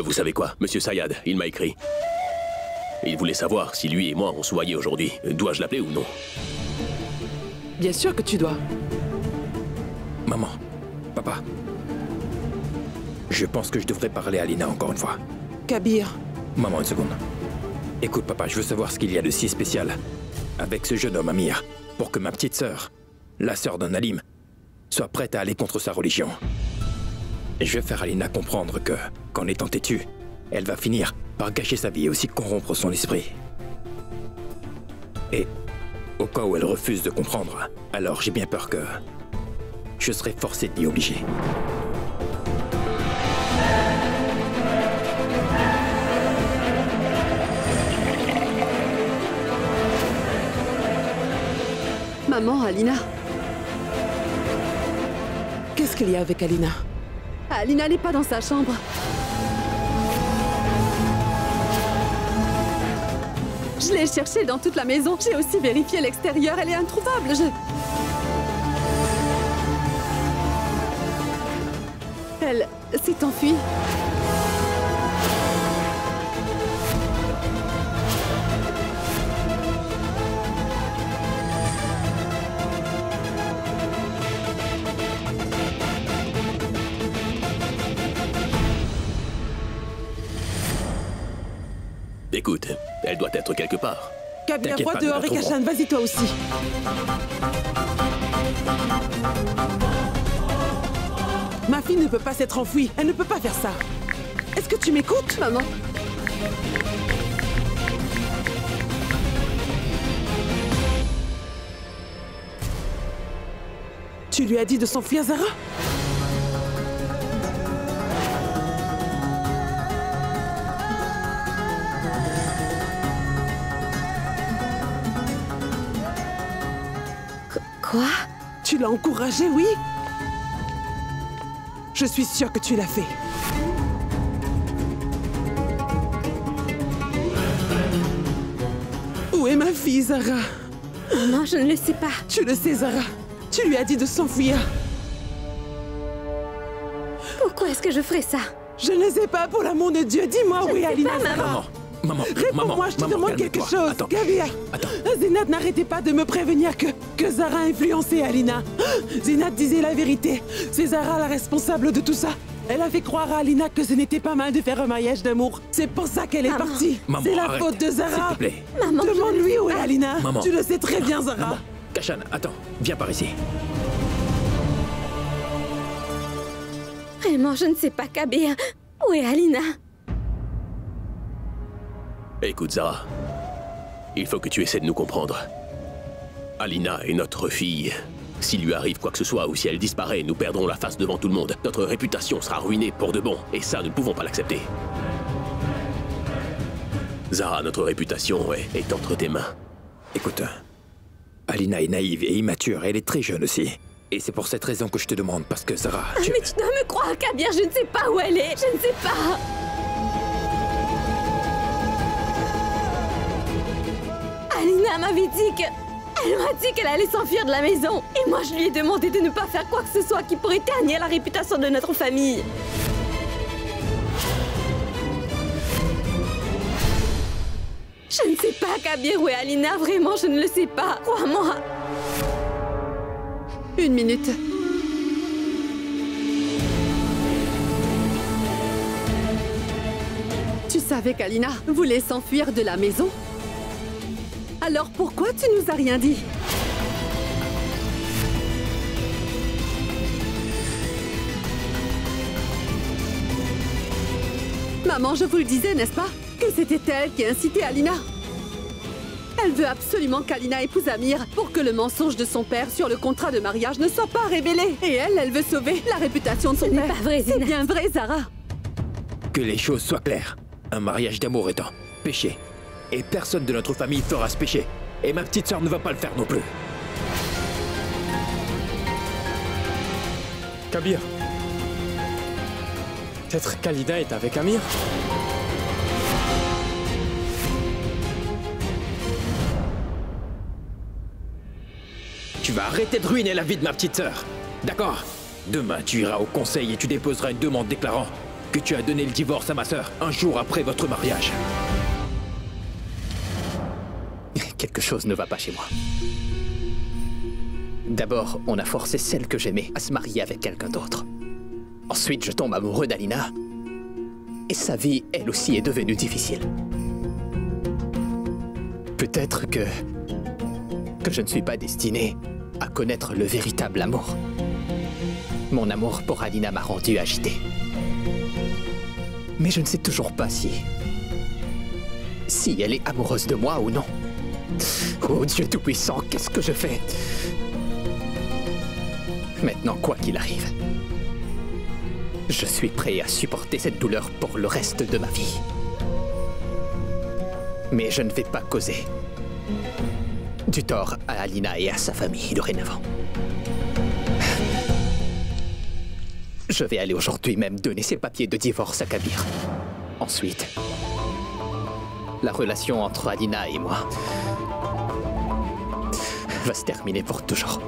Vous savez quoi, Monsieur Sayad, il m'a écrit. Il voulait savoir si lui et moi on se voyait aujourd'hui. Dois-je l'appeler ou non? Bien sûr que tu dois. Maman, papa, je pense que je devrais parler à Alina encore une fois. Kabir. Maman, une seconde. Écoute, papa, je veux savoir ce qu'il y a de si spécial avec ce jeune homme, Amir, pour que ma petite sœur, la sœur d'un Alim, soit prête à aller contre sa religion. Et je vais faire Alina comprendre que, qu'en étant têtue, elle va finir par gâcher sa vie et aussi corrompre son esprit. Et au cas où elle refuse de comprendre, alors j'ai bien peur que je serai forcé d'y obliger. Maman, Alina. Qu'est-ce qu'il y a avec Alina? Alina n'est pas dans sa chambre. Je l'ai cherchée dans toute la maison. J'ai aussi vérifié l'extérieur. Elle est introuvable. Elle s'est enfuie. Écoute, elle doit être quelque part. Kabir, vois dehors et Kashan, vas-y toi aussi. Ma fille ne peut pas s'être enfouie. Elle ne peut pas faire ça. Est-ce que tu m'écoutes, maman? Tu lui as dit de s'enfuir, Zara? Quoi? Tu l'as encouragée, oui? Je suis sûre que tu l'as fait. Où est ma fille, Zara? Maman, je ne le sais pas. Tu le sais, Zara. Tu lui as dit de s'enfuir. Pourquoi est-ce que je ferais ça? Je ne sais pas, pour l'amour de Dieu. Dis-moi où est Alina, Zara. Maman, réponds-moi, je te demande quelque chose. Attends. Kabir, Zinat n'arrêtait pas de me prévenir que Zara influençait Alina. Zinat disait la vérité. C'est Zara la responsable de tout ça. Elle a fait croire à Alina que ce n'était pas mal de faire un mariage d'amour. C'est pour ça qu'elle est partie. C'est la faute de Zara. S'il te plaît. Maman, demande-lui où est Alina. Maman. Tu le sais très bien, Zara. Maman. Kashan, attends, viens par ici. Vraiment, je ne sais pas, Kabir. Où est Alina? Écoute, Zara, il faut que tu essaies de nous comprendre. Alina est notre fille. S'il lui arrive quoi que ce soit ou si elle disparaît, nous perdrons la face devant tout le monde. Notre réputation sera ruinée pour de bon, et ça, nous ne pouvons pas l'accepter. Zara, notre réputation est entre tes mains. Écoute, Alina est naïve et immature, elle est très jeune aussi. Et c'est pour cette raison que je te demande, parce que Zara... Mais tu dois me croire, Kabir, je ne sais pas où elle est. Je ne sais pas. Alina m'avait dit que... Elle m'a dit qu'elle allait s'enfuir de la maison. Et moi, je lui ai demandé de ne pas faire quoi que ce soit qui pourrait ternir la réputation de notre famille. Je ne sais pas, Kabir, où est Alina. Vraiment, je ne le sais pas. Crois-moi. 1 minute. Tu savais qu'Alina voulait s'enfuir de la maison? Alors pourquoi tu nous as rien dit? Maman, je vous le disais, n'est-ce pas? Que c'était elle qui a incité Alina. Elle veut absolument qu'Alina épouse Amir pour que le mensonge de son père sur le contrat de mariage ne soit pas révélé. Et elle veut sauver la réputation de son père. Ce n'est pas vrai, Zinat. C'est bien vrai, Zara. Que les choses soient claires. Un mariage d'amour est un péché. Et personne de notre famille fera ce péché. Et ma petite sœur ne va pas le faire non plus. Kabir. Peut-être qu'Alina est avec Amir? Tu vas arrêter de ruiner la vie de ma petite sœur. D'accord? Demain, tu iras au conseil et tu déposeras une demande déclarant que tu as donné le divorce à ma sœur un jour après votre mariage. Quelque chose ne va pas chez moi. D'abord, on a forcé celle que j'aimais à se marier avec quelqu'un d'autre. Ensuite, je tombe amoureux d'Alina. Et sa vie, elle aussi, est devenue difficile. Peut-être que je ne suis pas destiné à connaître le véritable amour. Mon amour pour Alina m'a rendu agité. Mais je ne sais toujours pas si elle est amoureuse de moi ou non. Oh Dieu Tout-Puissant, qu'est-ce que je fais? Maintenant, quoi qu'il arrive, je suis prêt à supporter cette douleur pour le reste de ma vie. Mais je ne vais pas causer du tort à Alina et à sa famille dorénavant. Je vais aller aujourd'hui même donner ses papiers de divorce à Kabir. Ensuite, la relation entre Alina et moi va se terminer pour toujours.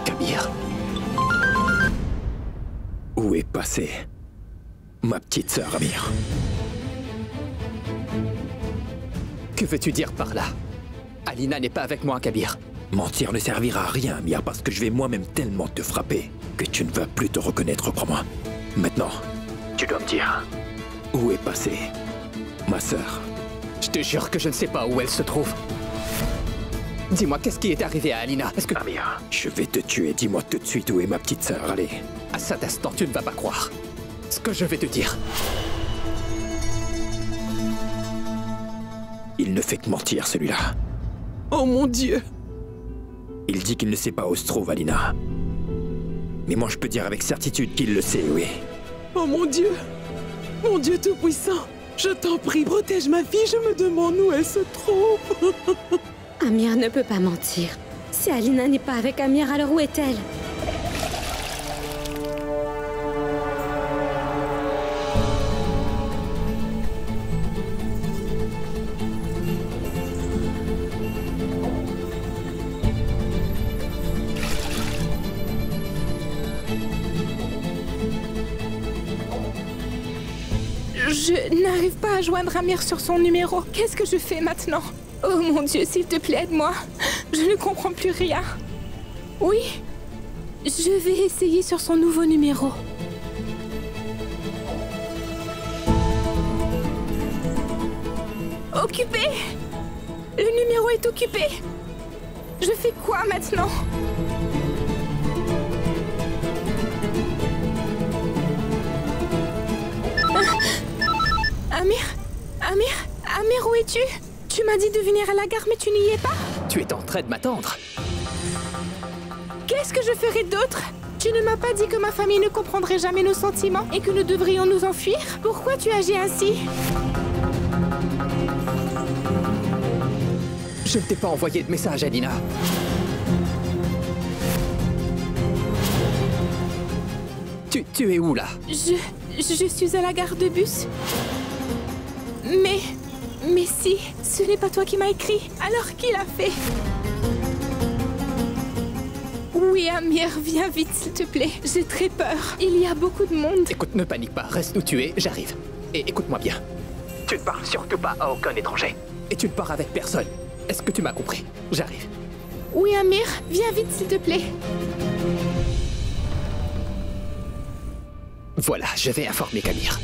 Kabir. Où est passée ma petite sœur, Amir? Que veux-tu dire par là? Alina n'est pas avec moi, Kabir. Mentir ne servira à rien, Amir, parce que je vais moi-même tellement te frapper que tu ne vas plus te reconnaître, crois-moi. Maintenant, tu dois me dire où est passée ma sœur. Je te jure que je ne sais pas où elle se trouve. Dis-moi, qu'est-ce qui est arrivé à Alina? Est-ce que... Amir, je vais te tuer. Dis-moi tout de suite où est ma petite sœur, allez. À cet instant, tu ne vas pas croire ce que je vais te dire. Il ne fait que mentir, celui-là. Oh mon Dieu! Il dit qu'il ne sait pas où se trouve Alina. Mais moi, je peux dire avec certitude qu'il le sait, oui. Oh mon Dieu! Mon Dieu Tout-Puissant! Je t'en prie, protège ma fille, je me demande où elle se trouve. Amir ne peut pas mentir. Si Alina n'est pas avec Amir, alors où est-elle? Je n'arrive pas à joindre Amir sur son numéro. Qu'est-ce que je fais maintenant? Oh mon Dieu, s'il te plaît, aide-moi. Je ne comprends plus rien. Oui, je vais essayer sur son nouveau numéro. Occupé! Le numéro est occupé. Je fais quoi maintenant? Amir, où es-tu? Tu m'as dit de venir à la gare, mais tu n'y es pas? Tu es en train de m'attendre. Qu'est-ce que je ferais d'autre? Tu ne m'as pas dit que ma famille ne comprendrait jamais nos sentiments et que nous devrions nous enfuir? Pourquoi tu agis ainsi? Je ne t'ai pas envoyé de message, Alina. Tu es où, là? Je suis à la gare de bus. Mais si, ce n'est pas toi qui m'as écrit. Alors qui l'a fait? Oui, Amir, viens vite, s'il te plaît. J'ai très peur. Il y a beaucoup de monde. Écoute, ne panique pas. Reste où tu es, j'arrive. Et écoute-moi bien. Tu ne parles surtout pas à aucun étranger. Et tu ne pars avec personne. Est-ce que tu m'as compris? J'arrive. Oui, Amir, viens vite, s'il te plaît. Voilà, je vais informer Kabir.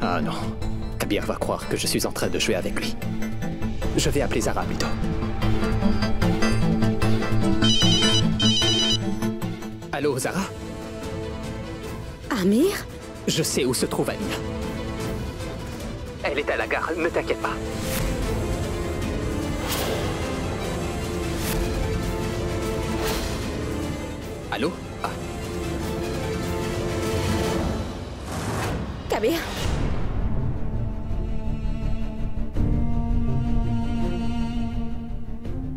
Ah non. Kabir va croire que je suis en train de jouer avec lui. Je vais appeler Zara plutôt. Allô, Zara? Amir? Je sais où se trouve Alina. Elle est à la gare, ne t'inquiète pas. Allô? Ah. Kabir?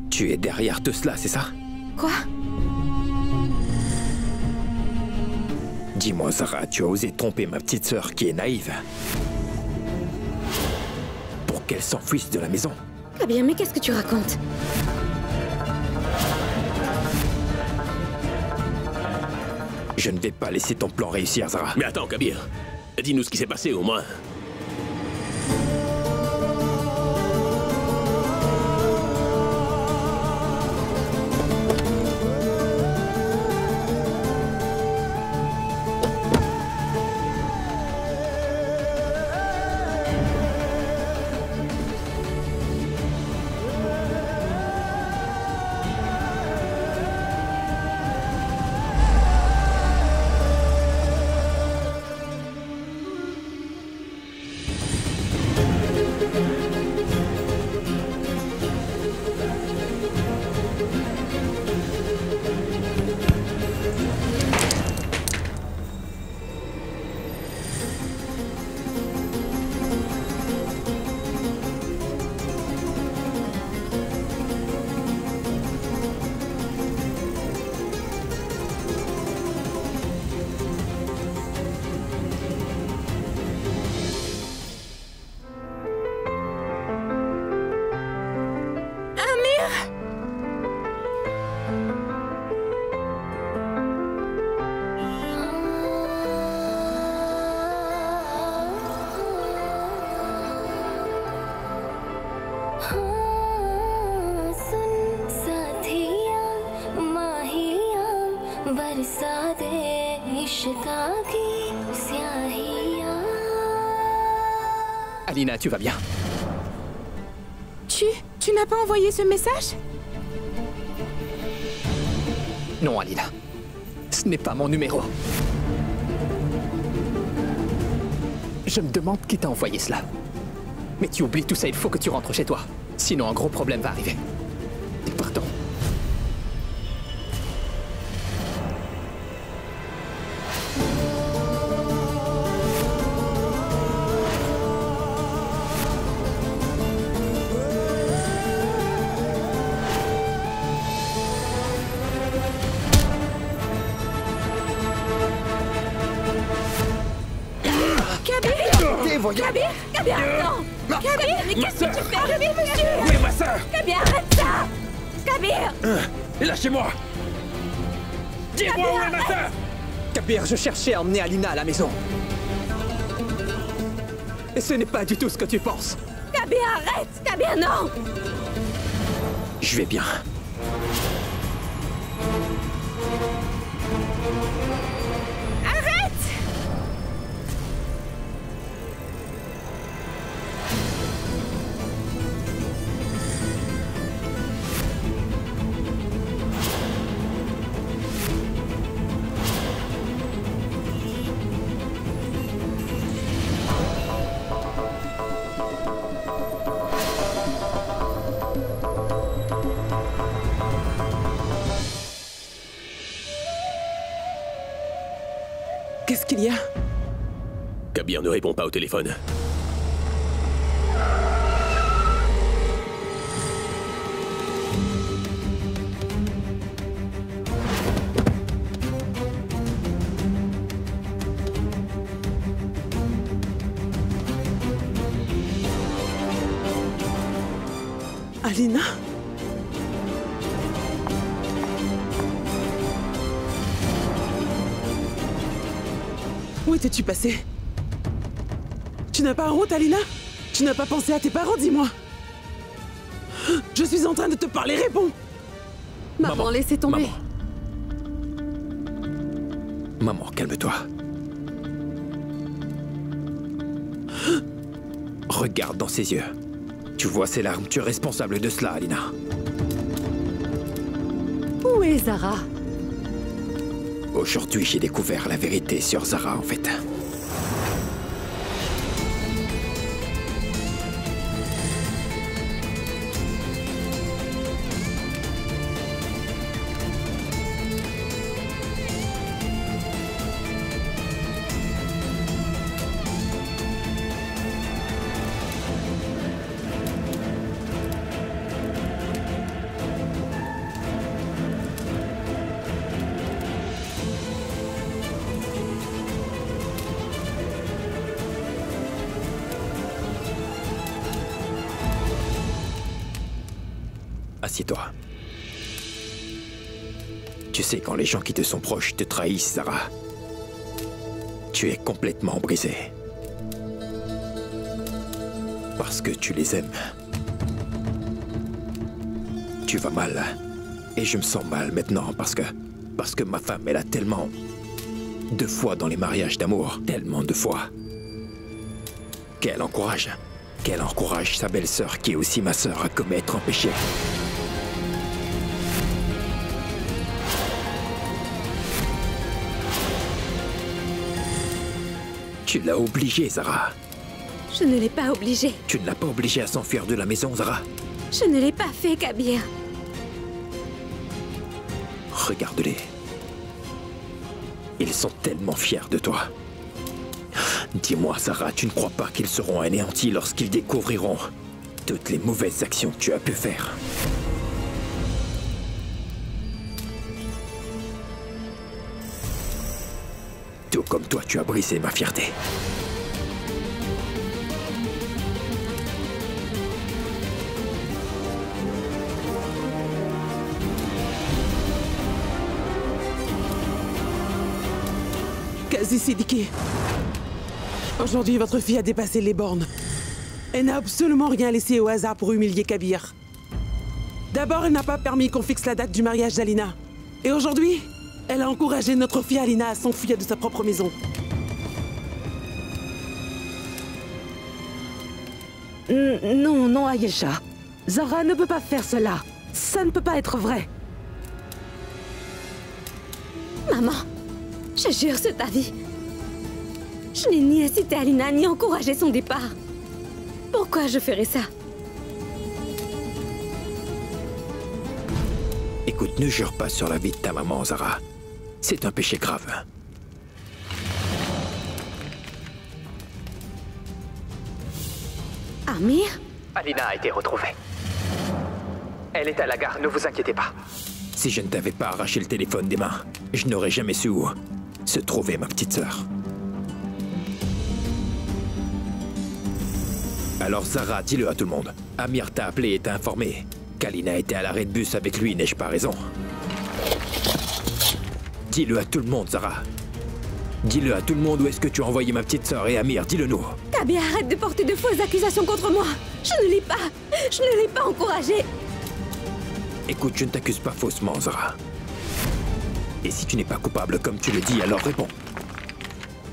Tu es derrière tout cela, c'est ça? Quoi? Dis-moi, Zara, tu as osé tromper ma petite sœur qui est naïve pour qu'elle s'enfuisse de la maison. Kabir, mais qu'est-ce que tu racontes? Je ne vais pas laisser ton plan réussir, Zara. Mais attends, Kabir. Dis-nous ce qui s'est passé, au moins. Alina, tu vas bien? Tu n'as pas envoyé ce message? Non, Alina. Ce n'est pas mon numéro. Je me demande qui t'a envoyé cela. Mais tu oublies tout ça, il faut que tu rentres chez toi. Sinon, un gros problème va arriver. Pardon. Kabir, attends! Kabir, mais qu'est-ce que tu fais? Kabir, monsieur! Où est ma sœur? Kabir, arrête ça! Kabir! Lâchez-moi! Dis-moi où est ma sœur! Kabir, je cherchais à emmener Alina à la maison. Et ce n'est pas du tout ce que tu penses. Kabir, arrête! Kabir, non! Je vais bien. Qu'est-ce qu'il y a? Kabir ne répond pas au téléphone. Alina? Où étais-tu passée? Tu n'as pas honte, Alina? Tu n'as pas pensé à tes parents, dis-moi. Je suis en train de te parler, réponds. Maman, laissez tomber. Maman, calme-toi. Regarde dans ses yeux. Tu vois ses larmes, tu es responsable de cela, Alina. Où est Zara? Aujourd'hui, j'ai découvert la vérité sur Zara, en fait. Assieds-toi. Tu sais, quand les gens qui te sont proches te trahissent, Zara, tu es complètement brisé. Parce que tu les aimes. Tu vas mal. Et je me sens mal maintenant parce que ma femme, elle a tellement de foi dans les mariages d'amour, tellement de foi, qu'elle encourage sa belle-sœur, qui est aussi ma sœur, à commettre un péché. Tu l'as obligée, Zara. Je ne l'ai pas obligé. Tu ne l'as pas obligée à s'enfuir de la maison, Zara. Je ne l'ai pas fait, Kabir. Regarde-les. Ils sont tellement fiers de toi. Dis-moi, Zara, tu ne crois pas qu'ils seront anéantis lorsqu'ils découvriront toutes les mauvaises actions que tu as pu faire? Tout comme toi, tu as brisé ma fierté. Kazi Siddiqui. Aujourd'hui, votre fille a dépassé les bornes. Elle n'a absolument rien laissé au hasard pour humilier Kabir. D'abord, elle n'a pas permis qu'on fixe la date du mariage d'Alina. Et aujourd'hui, elle a encouragé notre fille Alina à s'enfuir de sa propre maison. Non, non, Ayesha. Zara ne peut pas faire cela. Ça ne peut pas être vrai. Maman, je jure sur ta vie. Je n'ai ni incité Alina ni encouragé son départ. Pourquoi je ferais ça? Écoute, ne jure pas sur la vie de ta maman, Zara. C'est un péché grave. Amir? Alina a été retrouvée. Elle est à la gare, ne vous inquiétez pas. Si je ne t'avais pas arraché le téléphone des mains, je n'aurais jamais su où se trouvait ma petite sœur. Alors Zara, dis-le à tout le monde. Amir t'a appelé et t'a informé qu'Alina était à l'arrêt de bus avec lui, n'ai-je pas raison? Dis-le à tout le monde, Zara. Dis-le à tout le monde où est-ce que tu as envoyé ma petite sœur et Amir, dis-le-nous. Kabir, arrête de porter de fausses accusations contre moi. Je ne l'ai pas encouragé. Écoute, je ne t'accuse pas faussement, Zara. Et si tu n'es pas coupable comme tu le dis, alors réponds.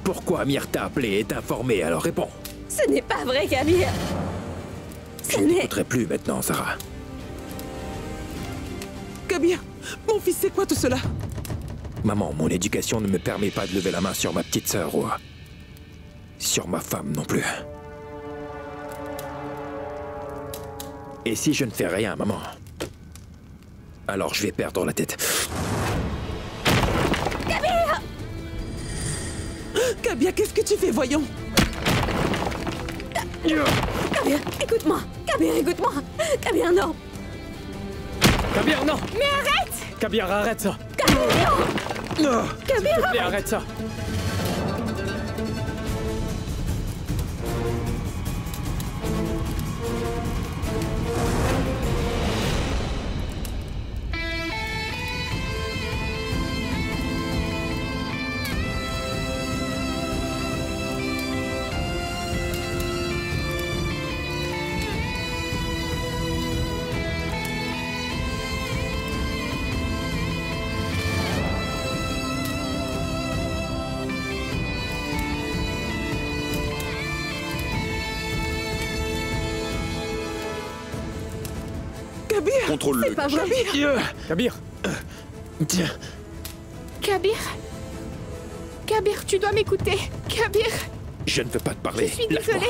Pourquoi Amir t'a appelé et t'a informé, alors réponds. Ce n'est pas vrai, Kabir. Je ne t'écouterai plus maintenant, Zara. Kabir, mon fils, c'est quoi tout cela? Maman, mon éducation ne me permet pas de lever la main sur ma petite sœur ou sur ma femme non plus. Et si je ne fais rien, maman, alors je vais perdre la tête. Kabir! Kabir, qu'est-ce que tu fais, voyons? Kabir, écoute-moi! Kabir, écoute-moi! Kabir, non! Kabir, non! Mais arrête! Kabir, arrête ça! Kabir, non! Non! Kabir, S'il te plaît, arrête ça! Contrôle-le. c'est pas vrai! Kabir! Tiens, Kabir? Kabir, tu dois m'écouter. Kabir, je ne veux pas te parler. je suis désolée.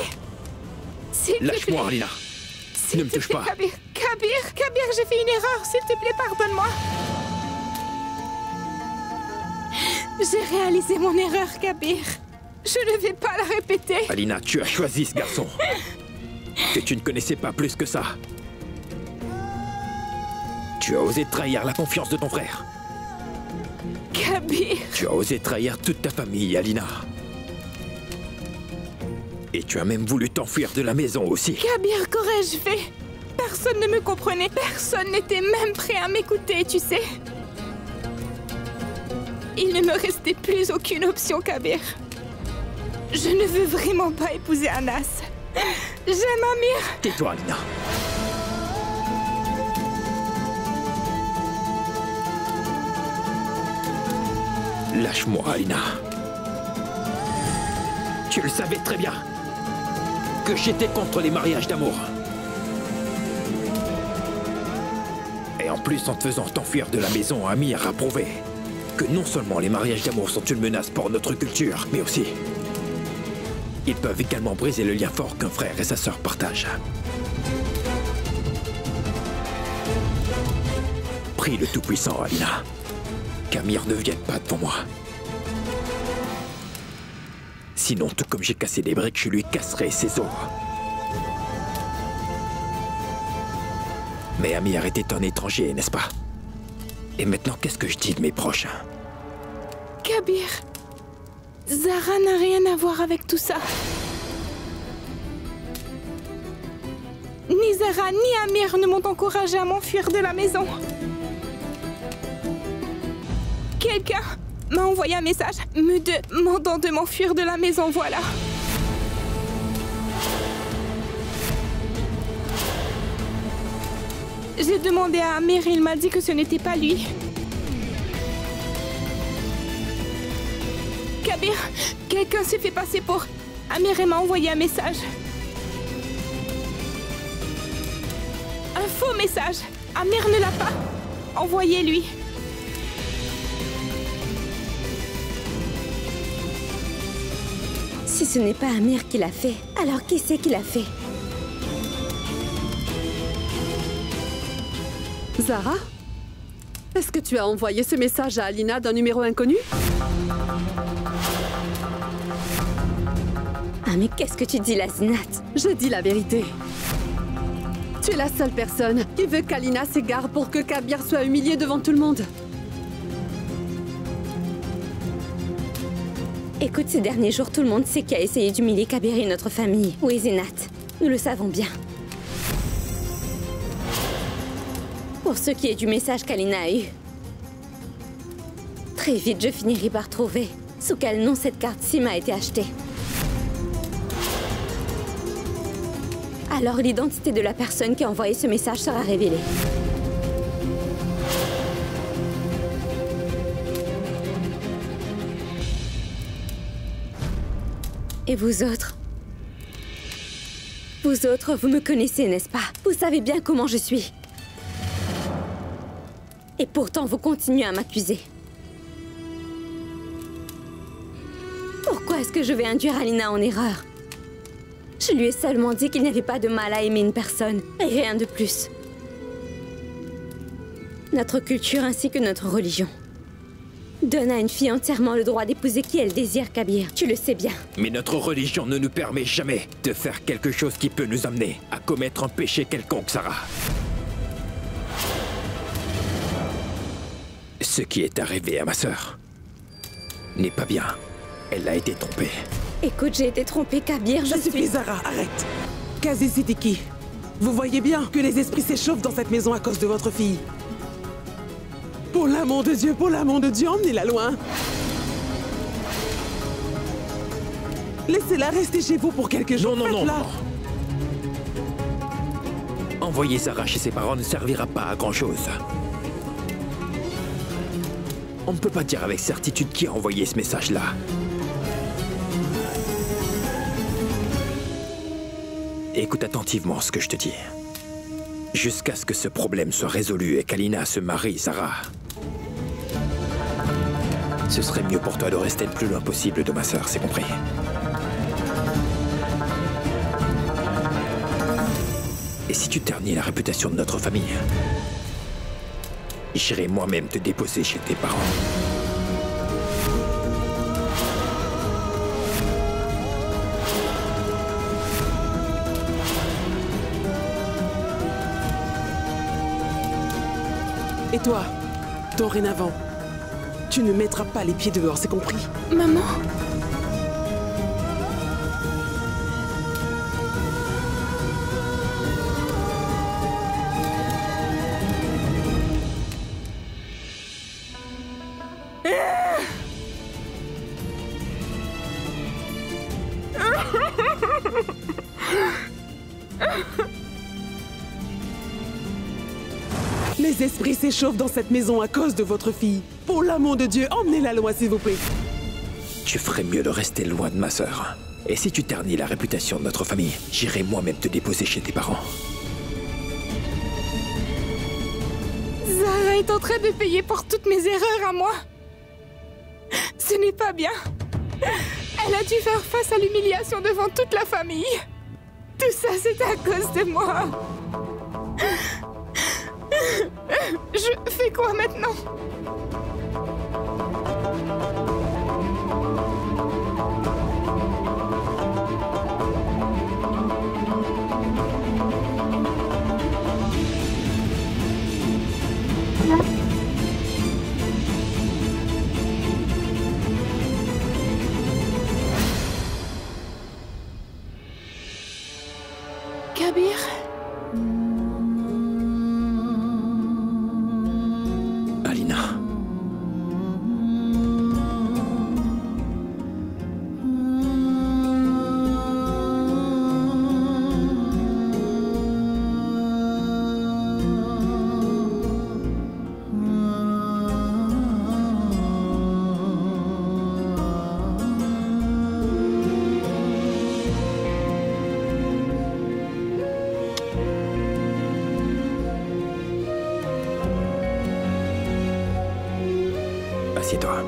S'il te plaît. Lâche-moi, Alina. S'il Ne me te touche plaît, pas. Kabir, Kabir, j'ai fait une erreur. S'il te plaît, pardonne-moi. J'ai réalisé mon erreur, Kabir. Je ne vais pas la répéter. Alina, tu as choisi ce garçon que tu ne connaissais pas plus que ça. Tu as osé trahir la confiance de ton frère. Kabir, Tu as osé trahir toute ta famille, Alina. Et tu as même voulu t'enfuir de la maison aussi. Kabir, qu'aurais-je fait? Personne ne me comprenait. Personne n'était même prêt à m'écouter, tu sais. Il ne me restait plus aucune option, Kabir. Je ne veux vraiment pas épouser Anas. J'aime Amir. Tais-toi, Alina. Lâche-moi, Alina. Tu le savais très bien que j'étais contre les mariages d'amour. Et en plus, en te faisant t'enfuir de la maison, Amir a prouvé que non seulement les mariages d'amour sont une menace pour notre culture, mais aussi ils peuvent également briser le lien fort qu'un frère et sa sœur partagent. Prie le Tout-Puissant, Alina, qu'Amir ne vienne pas devant moi. Sinon, tout comme j'ai cassé des briques, je lui casserai ses os. Mais Amir était un étranger, n'est-ce pas? Et maintenant, qu'est-ce que je dis de mes proches? Kabir, Zara n'a rien à voir avec tout ça. Ni Zara ni Amir ne m'ont encouragé à m'enfuir de la maison. Quelqu'un m'a envoyé un message me demandant de m'enfuir de la maison, voilà. J'ai demandé à Amir et il m'a dit que ce n'était pas lui. Kabir, quelqu'un s'est fait passer pour Amir et m'a envoyé un message. Un faux message. Amir ne l'a pas envoyé, lui. Si ce n'est pas Amir qui l'a fait, alors qui c'est qui l'a fait? Zara? Est-ce que tu as envoyé ce message à Alina d'un numéro inconnu? Ah mais qu'est-ce que tu dis là, Zinat? Je dis la vérité. Tu es la seule personne qui veut qu'Alina s'égare pour que Kabir soit humilié devant tout le monde. Écoute, ces derniers jours, tout le monde sait qui a essayé d'humilier Kabir et notre famille. Oui, Zinat, nous le savons bien. Pour ce qui est du message qu'Alina a eu, très vite, je finirai par trouver sous quel nom cette carte SIM a été achetée. Alors l'identité de la personne qui a envoyé ce message sera révélée. Et vous autres? Vous autres, vous me connaissez, n'est-ce pas? Vous savez bien comment je suis. Et pourtant, vous continuez à m'accuser. Pourquoi est-ce que je vais induire Alina en erreur? Je lui ai seulement dit qu'il n'y avait pas de mal à aimer une personne, et rien de plus. Notre culture ainsi que notre religion donne à une fille entièrement le droit d'épouser qui elle désire, Kabir. Tu le sais bien. Mais notre religion ne nous permet jamais de faire quelque chose qui peut nous amener à commettre un péché quelconque, Sarah. Ce qui est arrivé à ma sœur n'est pas bien. Elle a été trompée. Écoute, j'ai été trompée, Kabir, Ça suffit, Zara, arrête. Kazi Siddiqui, vous voyez bien que les esprits s'échauffent dans cette maison à cause de votre fille. Pour l'amour de Dieu, emmenez-la loin. Laissez-la rester chez vous pour quelques jours. Non. Envoyer Sarah chez ses parents ne servira pas à grand-chose. On ne peut pas dire avec certitude qui a envoyé ce message-là. Écoute attentivement ce que je te dis. Jusqu'à ce que ce problème soit résolu et qu'Alina se marie, Sarah, ce serait mieux pour toi de rester le plus loin possible de ma sœur, c'est compris? Et si tu ternis la réputation de notre famille, j'irai moi-même te déposer chez tes parents. Et toi, dorénavant, tu ne mettras pas les pieds dehors, c'est compris? Maman? Les esprits s'échauffent dans cette maison à cause de votre fille. Pour l'amour de Dieu, emmenez-la loin, s'il vous plaît. Tu ferais mieux de rester loin de ma sœur. Et si tu ternis la réputation de notre famille, j'irai moi-même te déposer chez tes parents. Zara est en train de payer pour toutes mes erreurs à moi. Ce n'est pas bien. Elle a dû faire face à l'humiliation devant toute la famille. Tout ça, c'est à cause de moi. Je fais quoi maintenant? Kabir? Alina. Assieds-toi.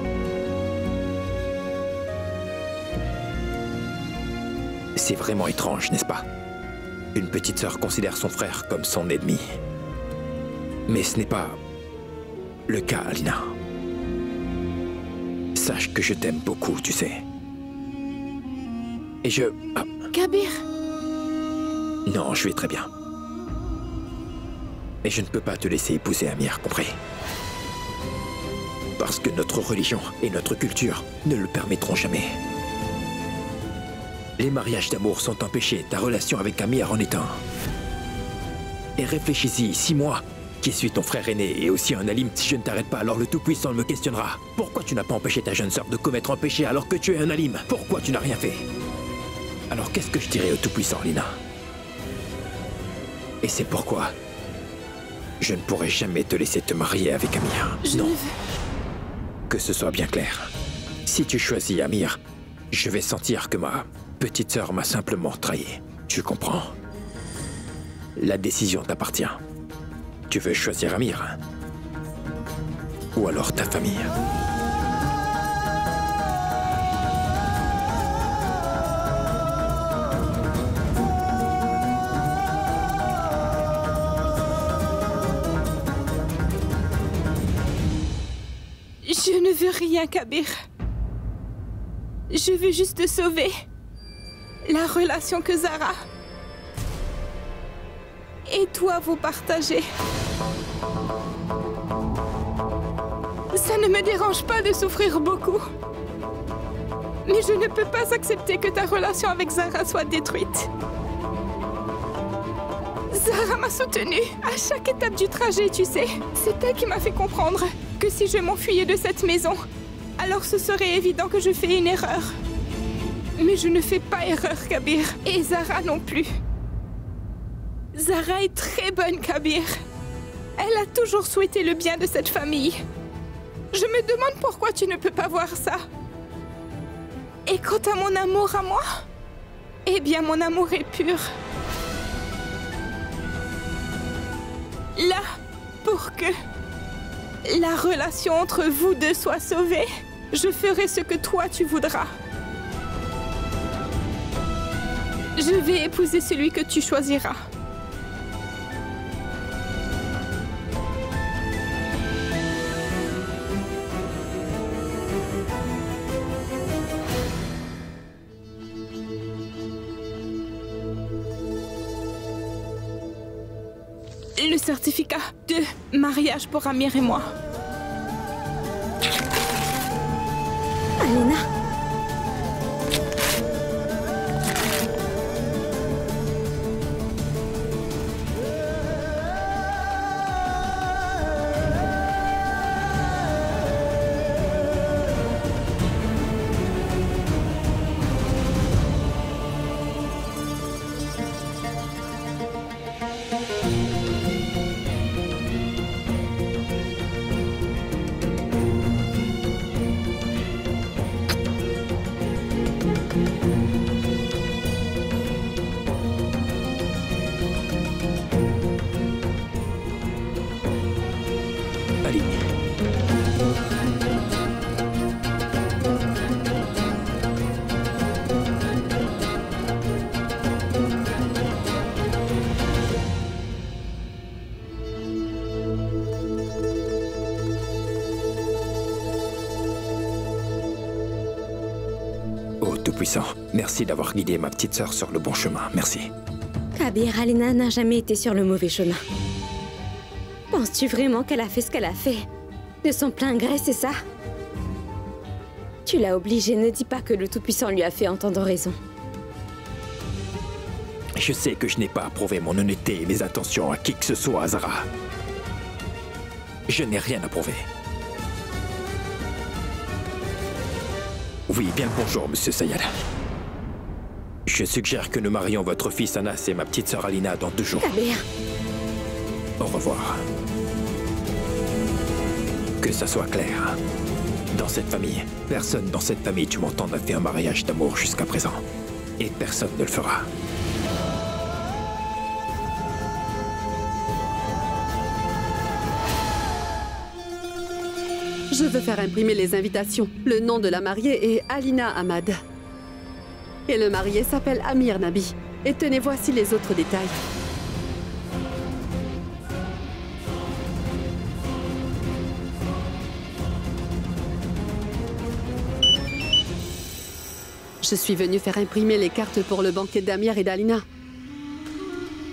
C'est vraiment étrange, n'est-ce pas? Une petite sœur considère son frère comme son ennemi. Mais ce n'est pas le cas, Alina. Sache que je t'aime beaucoup, tu sais. Et je... Ah, Kabir? non, je vais très bien. Mais je ne peux pas te laisser épouser Amir, compris? Parce que notre religion et notre culture ne le permettront jamais. Les mariages d'amour sont empêchés, ta relation avec Amir en est un. Et réfléchis-y, si moi, qui suis ton frère aîné et aussi un alim, si je ne t'arrête pas, alors le Tout-Puissant me questionnera. Pourquoi tu n'as pas empêché ta jeune sœur de commettre un péché alors que tu es un alim? Pourquoi tu n'as rien fait? Alors qu'est-ce que je dirais au Tout-Puissant, Lina? Et c'est pourquoi je ne pourrai jamais te laisser te marier avec Amir. Non. Que ce soit bien clair. Si tu choisis Amir, je vais sentir que ma petite sœur m'a simplement trahi. Tu comprends? La décision t'appartient. Tu veux choisir Amir? Ou alors ta famille? Je ne veux rien, Kabir. Je veux juste sauver la relation que Zara et toi vous partagez. Ça ne me dérange pas de souffrir beaucoup. Mais je ne peux pas accepter que ta relation avec Zara soit détruite. Zara m'a soutenue à chaque étape du trajet, tu sais. C'est elle qui m'a fait comprendre que si je m'enfuyais de cette maison, alors ce serait évident que je fais une erreur. Mais je ne fais pas erreur, Kabir. Et Zara non plus. Zara est très bonne, Kabir. Elle a toujours souhaité le bien de cette famille. Je me demande pourquoi tu ne peux pas voir ça. Et quant à mon amour à moi, eh bien mon amour est pur. Là, pour que la relation entre vous deux soit sauvée, je ferai ce que toi tu voudras. Je vais épouser celui que tu choisiras. Le certificat de mariage pour Amir et moi. Alina. Tout-Puissant. Merci d'avoir guidé ma petite sœur sur le bon chemin. Merci. Kabir, Alina n'a jamais été sur le mauvais chemin. Penses-tu vraiment qu'elle a fait ce qu'elle a fait? De son plein gré, c'est ça? Tu l'as obligée, ne dis pas que le Tout-Puissant lui a fait entendre raison. Je sais que je n'ai pas approuvé mon honnêteté et mes intentions à qui que ce soit, Zara. Je n'ai rien approuvé. Oui, bien le bonjour, Monsieur Sayal. Je suggère que nous marions votre fils Anas et ma petite sœur Alina dans 2 jours. Kabir. Au revoir. Que ça soit clair. Dans cette famille, personne dans cette famille, tu m'entends, n'a fait un mariage d'amour jusqu'à présent. Et personne ne le fera. Je veux faire imprimer les invitations. Le nom de la mariée est Alina Ahmad. Et le marié s'appelle Amir Nabi. Et tenez, voici les autres détails. Je suis venue faire imprimer les cartes pour le banquet d'Amir et d'Alina.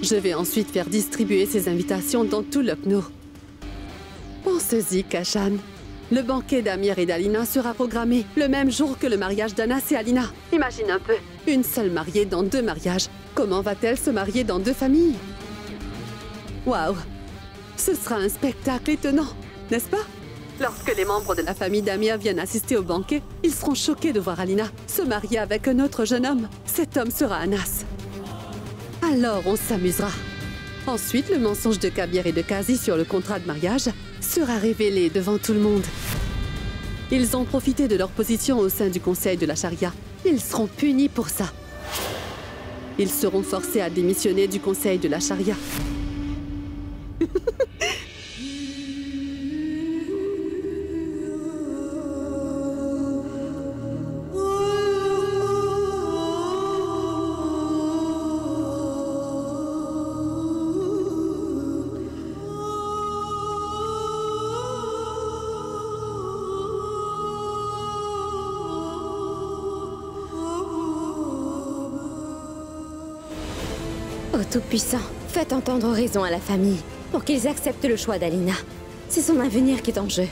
Je vais ensuite faire distribuer ces invitations dans tout Lucknow. Pensez-y, Kashan. Le banquet d'Amir et d'Alina sera programmé le même jour que le mariage d'Anas et Alina. Imagine un peu, une seule mariée dans 2 mariages. Comment va-t-elle se marier dans 2 familles? Waouh! Ce sera un spectacle étonnant, n'est-ce pas? Lorsque les membres de la famille d'Amir viennent assister au banquet, ils seront choqués de voir Alina se marier avec un autre jeune homme. Cet homme sera Anas. Alors on s'amusera. Ensuite, le mensonge de Kabir et de Kazi sur le contrat de mariage sera révélé devant tout le monde. Ils ont profité de leur position au sein du conseil de la charia. Ils seront punis pour ça. Ils seront forcés à démissionner du conseil de la charia. Ô Tout-Puissant, faites entendre raison à la famille pour qu'ils acceptent le choix d'Alina. C'est son avenir qui est en jeu.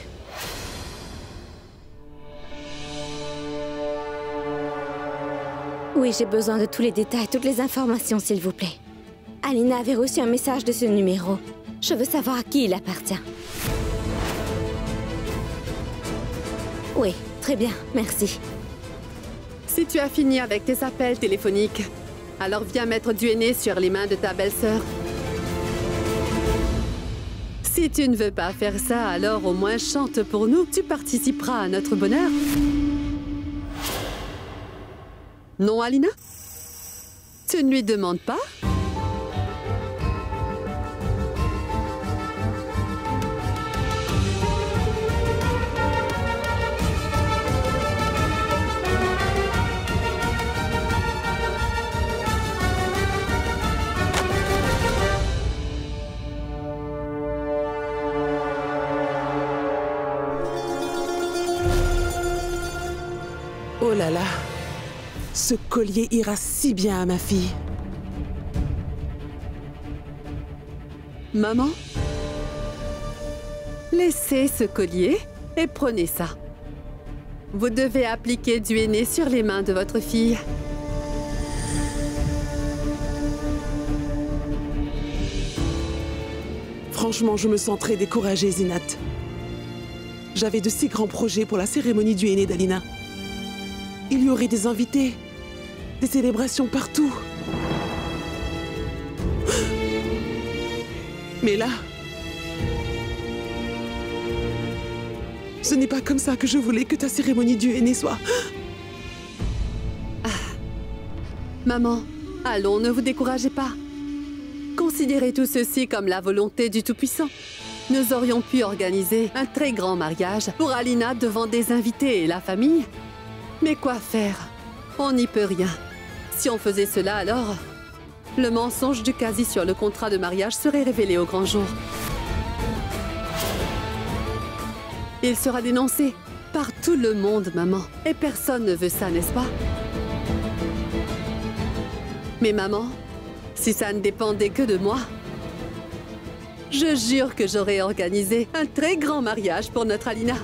Oui, j'ai besoin de tous les détails, toutes les informations, s'il vous plaît. Alina avait reçu un message de ce numéro. Je veux savoir à qui il appartient. Oui, très bien, merci. Si tu as fini avec tes appels téléphoniques, alors viens mettre du henné sur les mains de ta belle-sœur. Si tu ne veux pas faire ça, alors au moins chante pour nous. Tu participeras à notre bonheur. Non, Alina? Tu ne lui demandes pas? Oh là là, ce collier ira si bien à ma fille. Maman? Laissez ce collier et prenez ça. Vous devez appliquer du henné sur les mains de votre fille. Franchement, je me sens très découragée, Zinat. J'avais de si grands projets pour la cérémonie du henné d'Alina. Il y aurait des invités, des célébrations partout. Mais là, ce n'est pas comme ça que je voulais que ta cérémonie du henné soit. Maman, allons, ne vous découragez pas. Considérez tout ceci comme la volonté du Tout-Puissant. Nous aurions pu organiser un très grand mariage pour Alina devant des invités et la famille. Mais quoi faire? On n'y peut rien. Si on faisait cela, alors le mensonge du Kazi sur le contrat de mariage serait révélé au grand jour. Il sera dénoncé par tout le monde, maman. Et personne ne veut ça, n'est-ce pas? Mais maman, si ça ne dépendait que de moi, je jure que j'aurais organisé un très grand mariage pour notre Alina.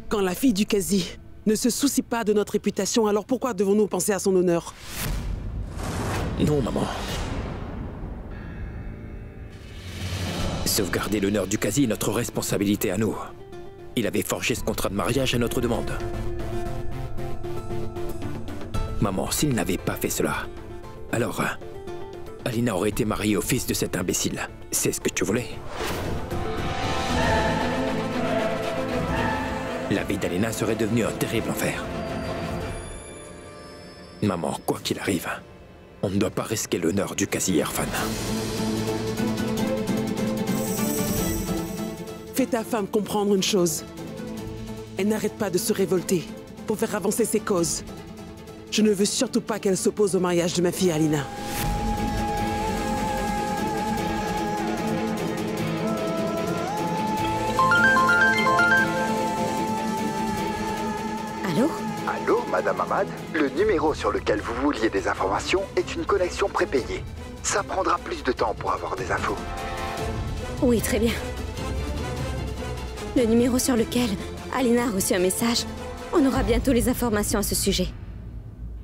Quand la fille du Qazi ne se soucie pas de notre réputation, alors pourquoi devons-nous penser à son honneur? Non, maman. Sauvegarder l'honneur du Qazi est notre responsabilité à nous. Il avait forgé ce contrat de mariage à notre demande. Maman, s'il n'avait pas fait cela, alors Alina aurait été mariée au fils de cet imbécile. C'est ce que tu voulais? La vie d'Alina serait devenue un terrible enfer. Maman, quoi qu'il arrive, on ne doit pas risquer l'honneur du Qazi Irfan. Fais ta femme comprendre une chose. Elle n'arrête pas de se révolter pour faire avancer ses causes. Je ne veux surtout pas qu'elle s'oppose au mariage de ma fille Alina. Allô? Allô, Madame Ahmad? Le numéro sur lequel vous vouliez des informations est une connexion prépayée. Ça prendra plus de temps pour avoir des infos. Oui, très bien. Le numéro sur lequel Alina a reçu un message, on aura bientôt les informations à ce sujet.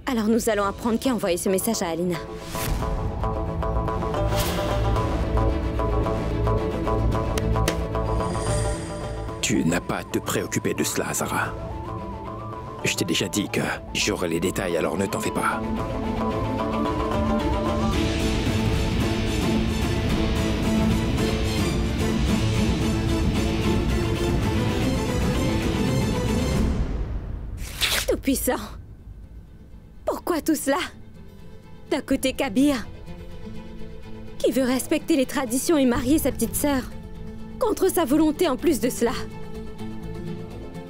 Alors nous allons apprendre qui a envoyé ce message à Alina. Tu n'as pas à te préoccuper de cela, Zara. Je t'ai déjà dit que j'aurai les détails, alors ne t'en fais pas. Tout-puissant. Pourquoi tout cela? D'un côté, Kabir, qui veut respecter les traditions et marier sa petite sœur, contre sa volonté en plus de cela.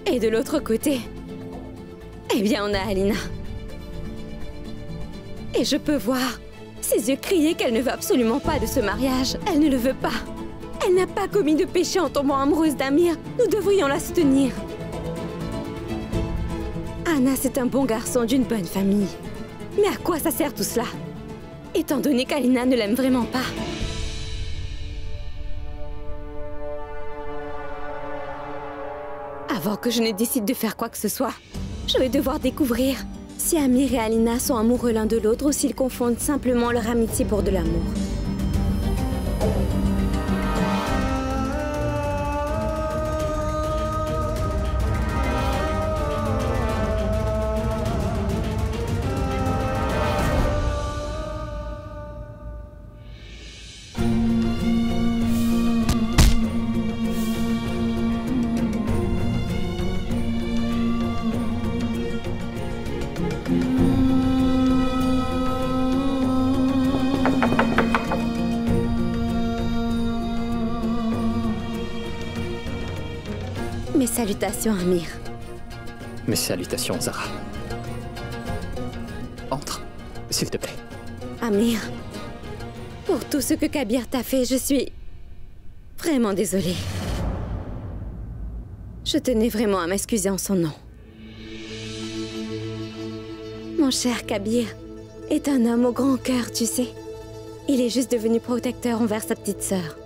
Et de l'autre côté, eh bien, on a Alina. Et je peux voir ses yeux crier qu'elle ne veut absolument pas de ce mariage. Elle ne le veut pas. Elle n'a pas commis de péché en tombant amoureuse d'Amir. Nous devrions la soutenir. Anna, c'est un bon garçon d'une bonne famille. Mais à quoi ça sert tout cela? Étant donné qu'Alina ne l'aime vraiment pas. Avant que je ne décide de faire quoi que ce soit, je vais devoir découvrir si Amir et Alina sont amoureux l'un de l'autre ou s'ils confondent simplement leur amitié pour de l'amour. Mes salutations, Amir. Mes salutations, Zara. Entre, s'il te plaît. Amir, pour tout ce que Kabir t'a fait, je suis vraiment désolée. Je tenais vraiment à m'excuser en son nom. Mon cher Kabir est un homme au grand cœur, tu sais. Il est juste devenu protecteur envers sa petite sœur.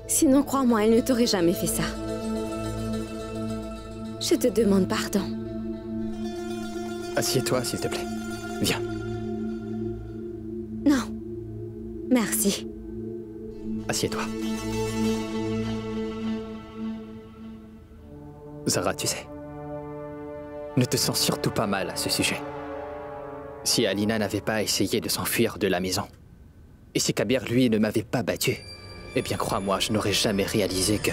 Sinon, crois-moi, il ne t'aurait jamais fait ça. Je te demande pardon. Assieds-toi, s'il te plaît. Viens. Non. Merci. Assieds-toi. Zara, tu sais, ne te sens surtout pas mal à ce sujet. Si Alina n'avait pas essayé de s'enfuir de la maison, et si Kabir, lui, ne m'avait pas battu, eh bien, crois-moi, je n'aurais jamais réalisé que...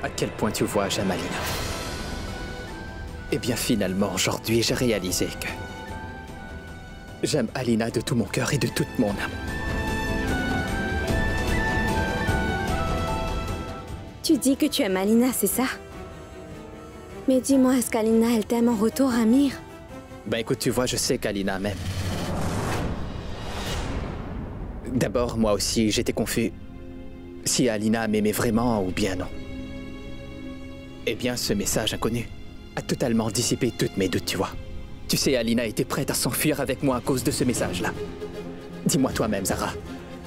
À quel point tu vois, j'aime Alina. Eh bien, finalement, aujourd'hui, j'ai réalisé que... j'aime Alina de tout mon cœur et de toute mon âme. Tu dis que tu aimes Alina, c'est ça? Mais dis-moi, est-ce qu'Alina, elle t'aime en retour, Amir? Ben écoute, tu vois, je sais qu'Alina m'aime. D'abord, moi aussi, j'étais confus. Si Alina m'aimait vraiment ou bien non. Eh bien, ce message inconnu a totalement dissipé toutes mes doutes, tu vois. Tu sais, Alina était prête à s'enfuir avec moi à cause de ce message-là. Dis-moi toi-même, Zara,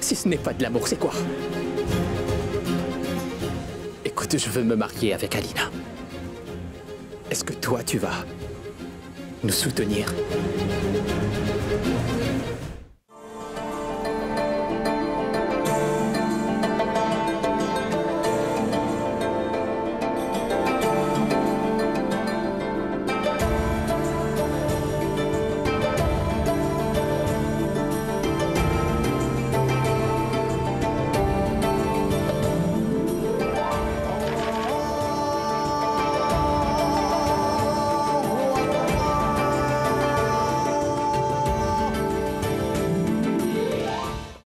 si ce n'est pas de l'amour, c'est quoi? Écoute, je veux me marier avec Alina. Est-ce que toi, tu vas nous soutenir?